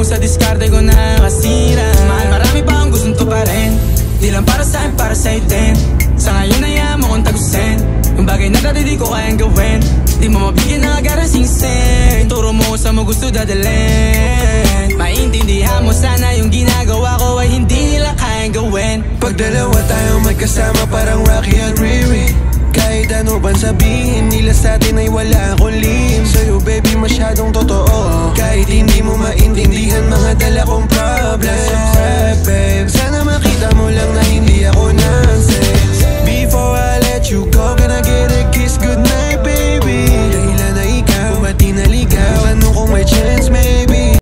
sa diskarte ko nakasira. Mahal, marami pa akong gustong tuparin, di lang para sa'kin, para sa'yo din. Sa ngayon hayaan mo kong tagusin yung bagay na dati di ko kayang gawin. Di mo mabigyan ng agarang singsing, turo mo kung saan mo gusto dadalhin. Maintindihan mo sana yung ginagawa ko ay hindi nila kayang gawin. Pag dalawa tayong magkasama parang Rocky at Riri, kahit ano bang sabihin nila sa'tin ay wala akong lihim. Sa'yo baby masyadong totoo, kahit hindi mo maintindihan mga dala kong